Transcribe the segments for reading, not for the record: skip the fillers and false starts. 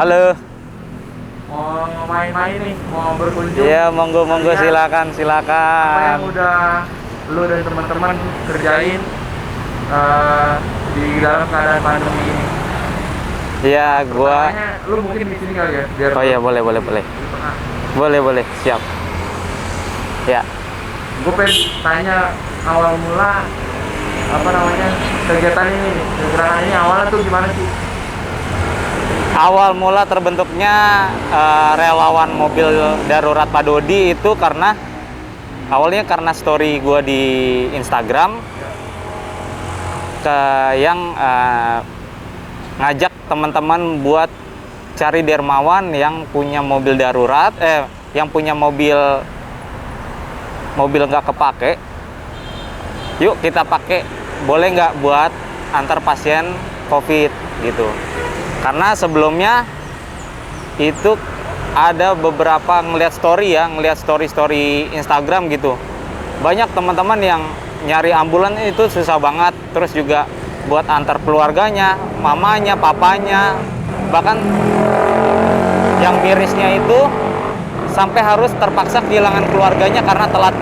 Halo. Mau main-main nih, mau berkunjung. Iya, monggo Lihat silakan apa silakan. yang udah lu dan teman-teman kerjain di dalam keadaan pandemi ini. Iya, gua. Pertamanya, lu mungkin di sini kali ya, biar Oh iya, boleh. Boleh, siap. Ya. Gue pengen tanya awal mula kegiatan ini, gerakan ini awalnya tuh gimana sih? Awal mula terbentuknya relawan mobil darurat Pak Dodi itu awalnya karena story gua di Instagram yang ngajak teman-teman buat cari dermawan yang punya mobil darurat, yang punya mobil nggak kepake. Yuk kita pakai, boleh nggak buat antar pasien COVID gitu. Karena sebelumnya itu ada beberapa ngelihat story Instagram gitu. Banyak teman-teman yang nyari ambulan itu susah banget, terus juga buat antar keluarganya, mamanya, papanya, bahkan yang mirisnya itu sampai harus terpaksa kehilangan keluarganya karena telat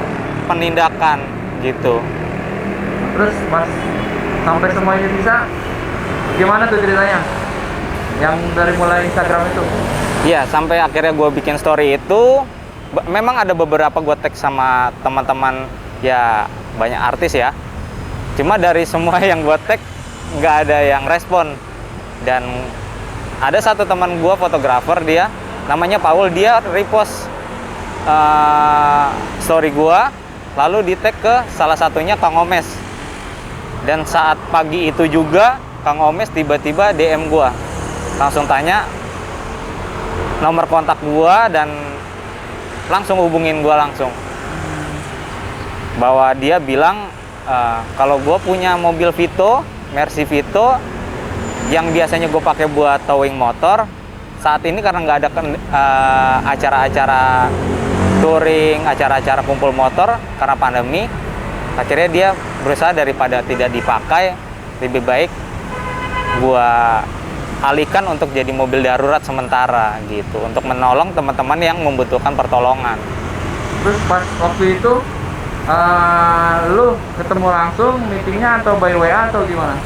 penindakan gitu. Terus pas sampai semuanya bisa, gimana tuh ceritanya? Yang dari mulai Instagram itu? Iya, sampai akhirnya gue bikin story itu, memang ada beberapa gue tag sama teman-teman, ya banyak artis ya. Cuma dari semua yang gue tag, nggak ada yang respon. Dan ada satu teman gue fotografer, dia namanya Paul, dia repost story gue, lalu di tag ke salah satunya Kang Omes. Dan saat pagi itu juga Kang Omes tiba-tiba DM gue, langsung tanya nomor kontak gue dan langsung hubungin gue langsung, bahwa dia bilang kalau gue punya mobil Vito, Mercy Vito, yang biasanya gue pakai buat towing motor, saat ini karena nggak ada acara-acara touring, acara-acara kumpul motor karena pandemi, akhirnya dia berusaha daripada tidak dipakai, lebih baik gua alihkan untuk jadi mobil darurat sementara gitu, untuk menolong teman-teman yang membutuhkan pertolongan. Terus pas waktu itu lu ketemu langsung meetingnya atau by WA atau gimana?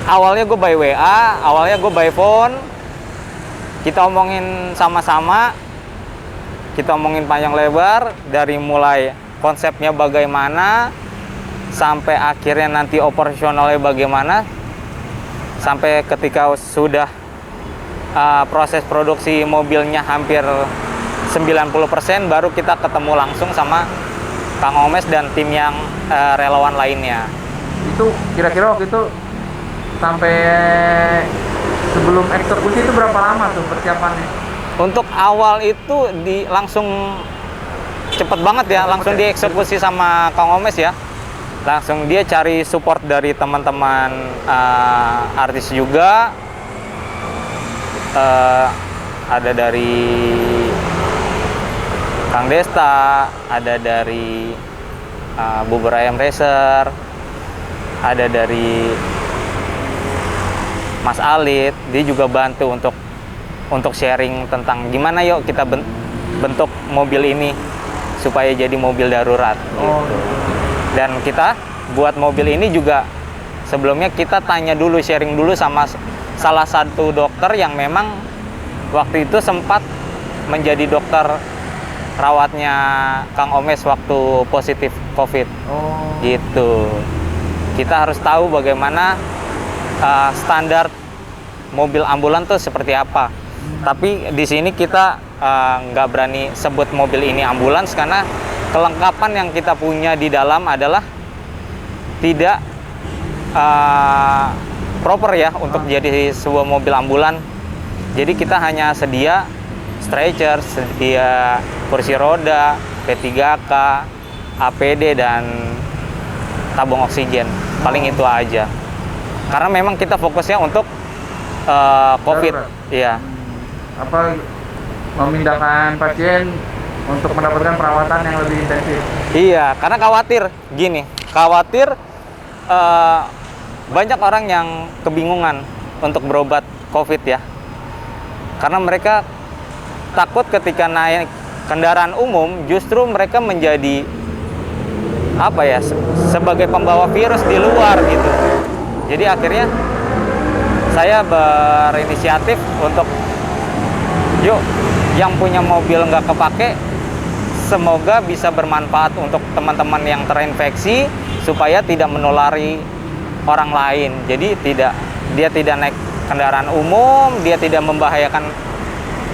Awalnya gue by WA, awalnya gue by phone. Kita omongin sama-sama, kita omongin panjang lebar, dari mulai konsepnya bagaimana, sampai akhirnya nanti operasionalnya bagaimana, sampai ketika sudah proses produksi mobilnya hampir 90%, baru kita ketemu langsung sama Kang Omes dan tim yang relawan lainnya. Itu kira-kira waktu itu sampai sebelum eksekusi itu berapa lama tuh persiapannya? Untuk awal itu langsung cepet banget ya, langsung dieksekusi sama Kang Omes ya. Langsung dia cari support dari teman-teman artis juga, ada dari Kang Desta, ada dari Bubur Ayam Racer, ada dari Mas Alit. Dia juga bantu untuk sharing tentang gimana yuk kita bentuk mobil ini supaya jadi mobil darurat gitu. Dan kita buat mobil ini juga sebelumnya kita tanya dulu, sharing dulu sama salah satu dokter yang memang waktu itu sempat menjadi dokter rawatnya Kang Omes waktu positif COVID. Gitu. Kita harus tahu bagaimana standar mobil ambulan tuh seperti apa. Tapi di sini kita nggak berani sebut mobil ini ambulans karena kelengkapan yang kita punya di dalam adalah tidak proper ya untuk jadi sebuah mobil ambulan. Jadi kita hanya sedia stretcher, sedia kursi roda, P3K, APD, dan tabung oksigen. Paling itu aja. Karena memang kita fokusnya untuk COVID. Iya. Apa memindahkan pasien untuk mendapatkan perawatan yang lebih intensif? Iya, karena khawatir banyak orang yang kebingungan untuk berobat COVID ya. Karena mereka takut ketika naik kendaraan umum, justru mereka menjadi apa ya, sebagai pembawa virus di luar gitu. Jadi akhirnya saya berinisiatif untuk yuk yang punya mobil nggak kepake, semoga bisa bermanfaat untuk teman-teman yang terinfeksi supaya tidak menulari orang lain. Jadi dia tidak naik kendaraan umum, dia tidak membahayakan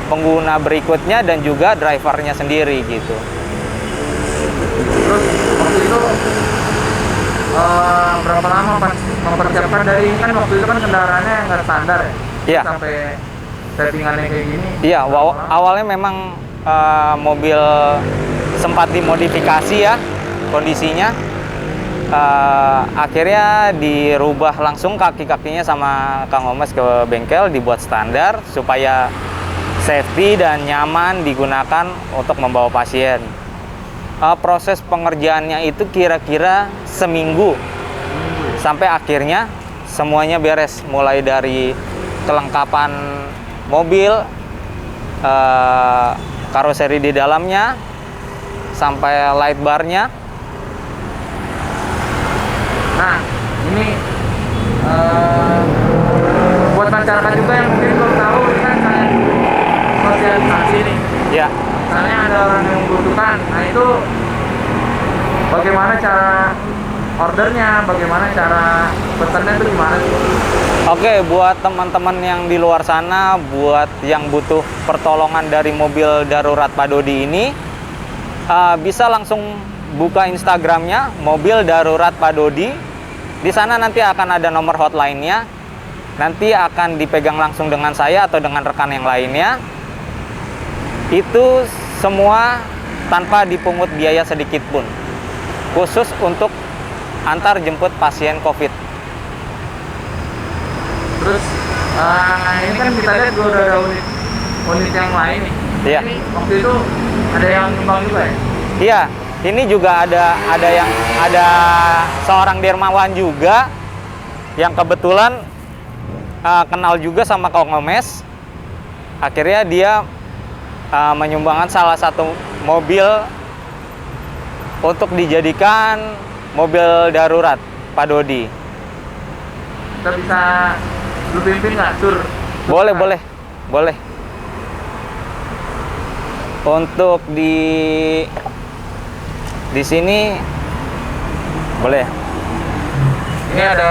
pengguna berikutnya dan juga drivernya sendiri gitu. Terus waktu itu berapa lama pas mempersiapkan dari, kan waktu itu kan kendaraannya nggak standar ya? Iya. Sampai settingannya kayak gini. Iya, awalnya memang mobil sempat dimodifikasi ya kondisinya. Akhirnya dirubah langsung kaki-kakinya sama Kang Omes ke bengkel, dibuat standar supaya safety dan nyaman digunakan untuk membawa pasien. Proses pengerjaannya itu kira-kira seminggu sampai akhirnya semuanya beres, mulai dari kelengkapan mobil, karoseri di dalamnya, sampai light barnya. Nah, ini buat masyarakat juga yang mungkin belum tahu, ini kan kayak sosialisasi nih. Ya, Misalnya ada orang yang membutuhkan, nah itu bagaimana cara ordernya, bagaimana cara pesannya itu gimana sih? oke, buat teman-teman yang di luar sana, buat yang butuh pertolongan dari mobil darurat Pak Dodi ini, bisa langsung buka Instagramnya mobil darurat Pak Dodi. Di sana nanti akan ada nomor hotline-nya. Nanti akan dipegang langsung dengan saya atau dengan rekan yang lainnya. Itu semua tanpa dipungut biaya sedikit pun. Khusus untuk antar jemput pasien COVID. Terus ini kan kita lihat juga udah ada unit yang lain nih. Iya. Ini waktu itu ada yang nyumbang juga ya? Iya, ini juga ada seorang dermawan juga yang kebetulan kenal juga sama Kang Omes. Akhirnya dia menyumbangkan salah satu mobil untuk dijadikan mobil darurat Pak Dodi. Kita bisa lu pimpin nggak tur? Boleh. Untuk di sini boleh. Ini ada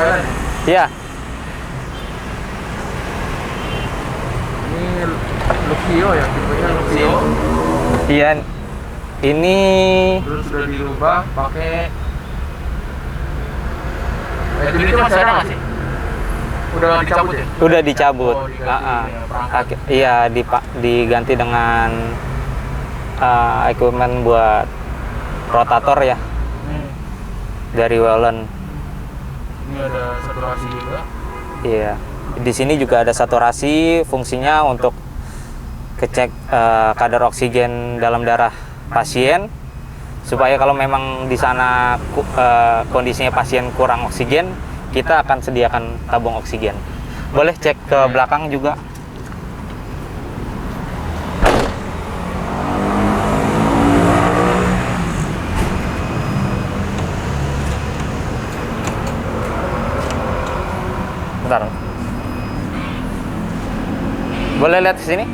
Wayland. Iya. Ini Luxio ya, tipenya Luxio. Iya. Ini Terus sudah dirubah pakai itu masih ada nggak sih? Udah dicabut ya? udah dicabut. Oh, diganti perangkat. Iya, diganti dengan equipment buat rotator ya dari Wayland. Ini ada saturasi juga. Iya. Di sini juga ada saturasi, fungsinya untuk ngecek kadar oksigen dalam darah pasien, supaya kalau memang di sana kondisinya pasien kurang oksigen, kita akan sediakan tabung oksigen. Boleh cek ke belakang juga. Bentar. Boleh lihat ke sini?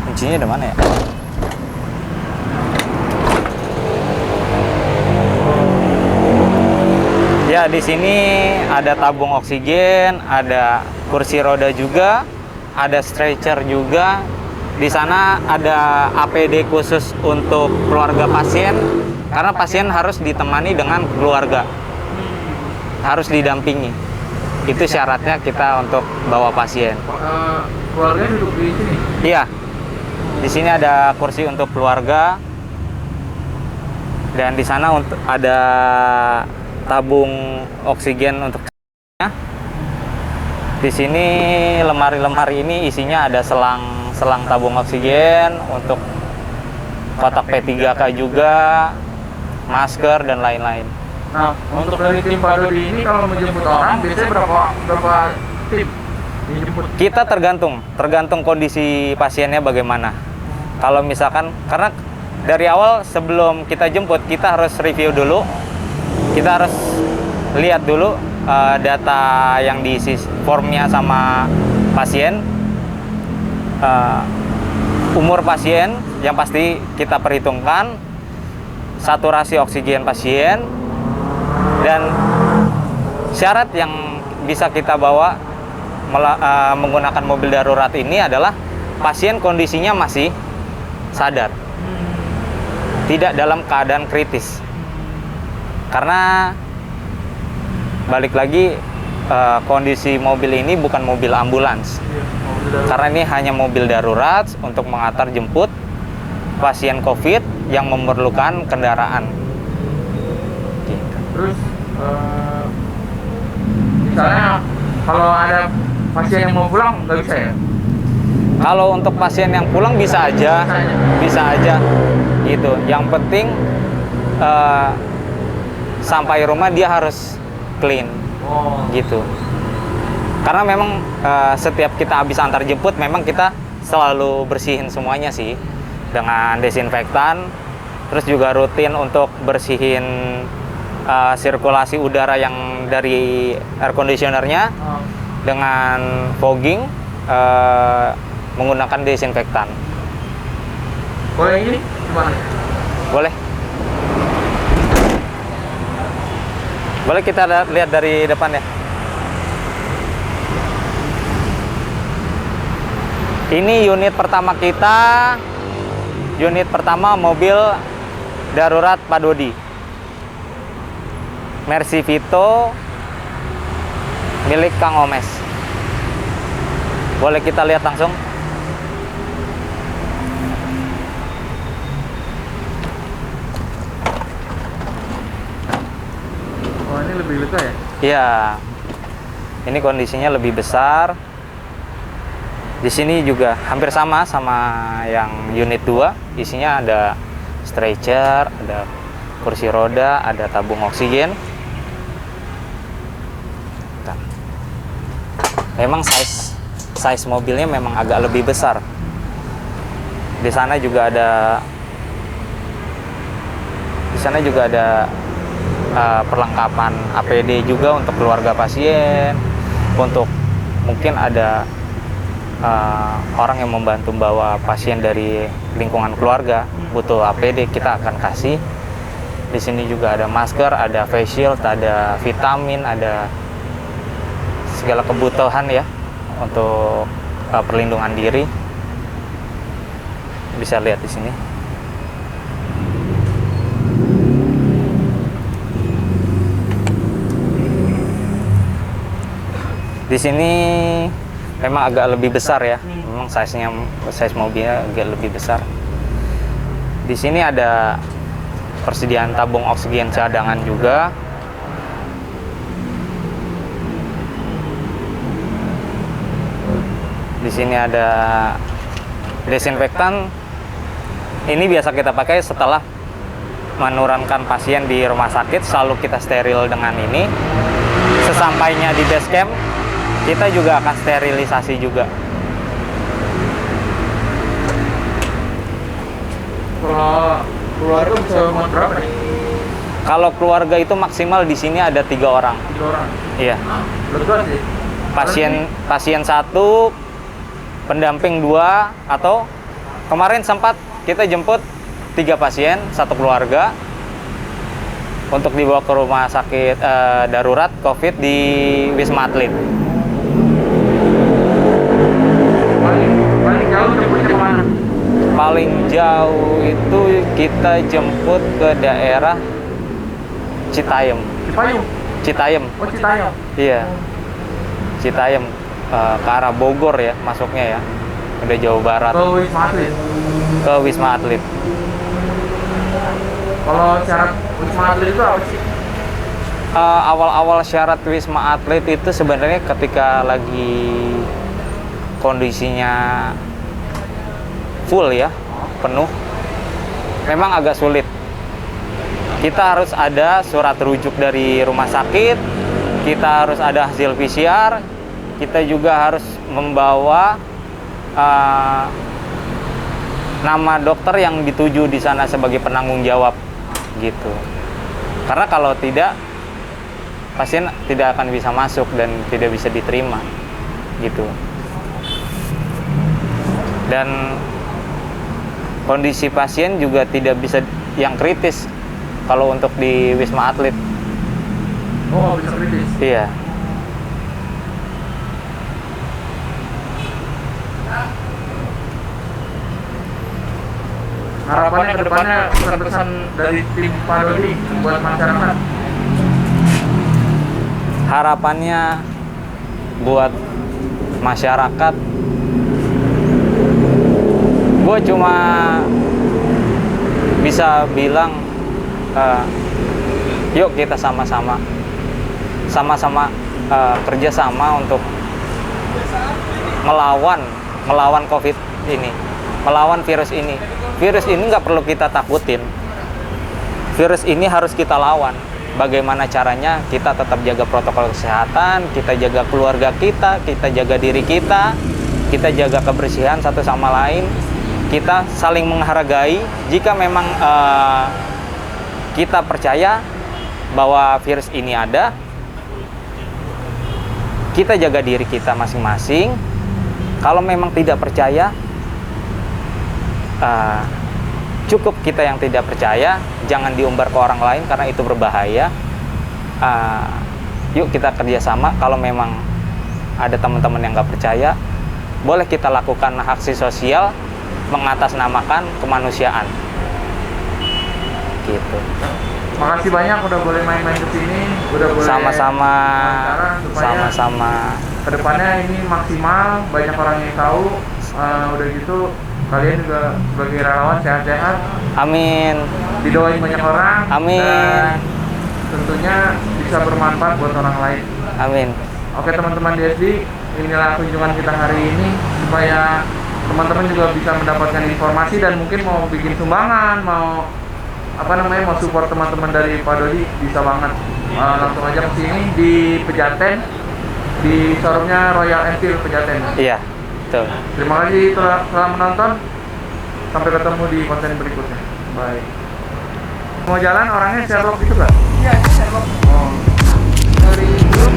Kuncinya di mana ya? Ya, di sini ada tabung oksigen, ada kursi roda juga, ada stretcher juga. Di sana ada APD khusus untuk keluarga pasien, karena pasien harus ditemani dengan keluarga, harus didampingi. Itu syaratnya kita untuk bawa pasien. Keluarganya duduk di sini? Iya, di sini ada kursi untuk keluarga, dan di sana ada tabung oksigen untuk. Di sini lemari-lemari ini isinya ada selang tabung oksigen untuk kotak P3K juga, masker dan lain-lain. Nah, untuk dari tim Pak Dodi ini kalau menjemput orang biasanya berapa tim dijemput? Kita tergantung kondisi pasiennya bagaimana. Kalau misalkan, karena dari awal sebelum kita jemput, kita harus review dulu. Kita harus lihat dulu data yang diisi formnya sama pasien, umur pasien yang pasti kita perhitungkan, saturasi oksigen pasien, dan syarat yang bisa kita bawa menggunakan mobil darurat ini adalah pasien kondisinya masih sadar, tidak dalam keadaan kritis. Karena balik lagi, kondisi mobil ini bukan mobil ambulans, karena ini hanya mobil darurat untuk mengantar jemput pasien COVID yang memerlukan kendaraan. Gitu. Terus misalnya kalau ada pasien yang mau pulang nggak bisa ya? Kalau untuk pasien yang pulang bisa aja, gitu. Yang penting sampai rumah dia harus clean, gitu. Karena memang setiap kita habis antar jemput, memang kita selalu bersihin semuanya sih dengan desinfektan. Terus juga rutin untuk bersihin sirkulasi udara yang dari air conditionernya dengan fogging, menggunakan desinfektan. Kalau yang ini gimana? Boleh kita lihat dari depan ya. Ini unit pertama kita, unit pertama mobil darurat Pak Dodi, Mercy Vito milik Kang Omes. Boleh kita lihat langsung? Oh, ini lebih lega ya? Iya. Ini kondisinya lebih besar. Di sini juga hampir sama yang unit 2. Isinya ada stretcher, ada kursi roda, ada tabung oksigen. Memang size mobilnya memang agak lebih besar. Di sana juga ada perlengkapan APD juga untuk keluarga pasien. Untuk mungkin ada orang yang membantu bawa pasien dari lingkungan keluarga butuh APD, kita akan kasih. Di sini juga ada masker, ada face shield, ada vitamin, ada segala kebutuhan ya untuk perlindungan diri. Bisa lihat di sini. Di sini memang agak lebih besar ya. Memang size mobilnya agak lebih besar. Di sini ada persediaan tabung oksigen cadangan juga. Di sini ada desinfektan. Ini biasa kita pakai setelah menurunkan pasien di rumah sakit, selalu kita steril dengan ini. Sesampainya di base camp, kita juga akan sterilisasi juga. Kalau keluarga bisa muat berapa nih? Kalau keluarga itu maksimal di sini ada 3 orang. 3 orang? Iya. Lega sih. Pasien 1, pendamping 2, atau kemarin sempat kita jemput 3 pasien, 1 keluarga untuk dibawa ke rumah sakit darurat COVID di Wisma Atlet. Paling jauh jemputnya kemana? Paling jauh itu kita jemput ke daerah Citayam. Citayam. Oh, Citayam. Iya. Citayam, ke arah Bogor ya masuknya ya. Udah Jawa Barat. Ke Wisma Atlet. Ke Wisma Atlet. Kalau syarat Wisma Atlet itu apa sih? Awal-awal syarat Wisma Atlet itu sebenarnya ketika lagi kondisinya full ya, penuh, memang agak sulit. kita harus ada surat rujuk dari rumah sakit, kita harus ada hasil PCR, kita juga harus membawa nama dokter yang dituju di sana sebagai penanggung jawab gitu. Karena kalau tidak, pasien tidak akan bisa masuk dan tidak bisa diterima gitu. Dan kondisi pasien juga tidak bisa yang kritis kalau untuk di Wisma Atlet. Oh, bisa kritis. Iya. Harapannya ke depannya pesan-pesan dari tim Pak Dodi buat masyarakat. Harapannya buat masyarakat, gue cuma bisa bilang, yuk kita sama-sama kerjasama untuk melawan COVID ini, melawan virus ini. Virus ini nggak perlu kita takutin. Virus ini harus kita lawan. Bagaimana caranya? Kita tetap jaga protokol kesehatan, kita jaga keluarga kita jaga diri kita jaga kebersihan satu sama lain, kita saling menghargai. Jika memang kita percaya bahwa virus ini ada, kita jaga diri kita masing-masing. Kalau memang tidak percaya, cukup kita yang tidak percaya, jangan diumbar ke orang lain karena itu berbahaya. Yuk kita kerjasama. Kalau memang ada teman-teman yang nggak percaya, boleh kita lakukan aksi sosial mengatasnamakan kemanusiaan gitu. Makasih banyak udah boleh main-main ke sini, udah boleh Sama-sama kedepannya ini maksimal, banyak orang yang tahu. Udah gitu kalian juga sebagai relawan sehat-sehat. Amin. Didoain banyak orang. Amin. Dan tentunya bisa bermanfaat buat orang lain. Amin. Oke teman-teman DSD, inilah kunjungan kita hari ini supaya teman-teman juga bisa mendapatkan informasi dan mungkin mau bikin sumbangan, mau mau support teman-teman dari Pak Dodi, bisa banget. Langsung aja ke sini di Pejaten, di showroomnya Royal Enfield Pejaten. Iya, betul. Terima kasih telah menonton. Sampai ketemu di konten berikutnya. Bye. Mau jalan orangnya Sherlock gitu kan? Iya, Sherlock. Oh. Dari grup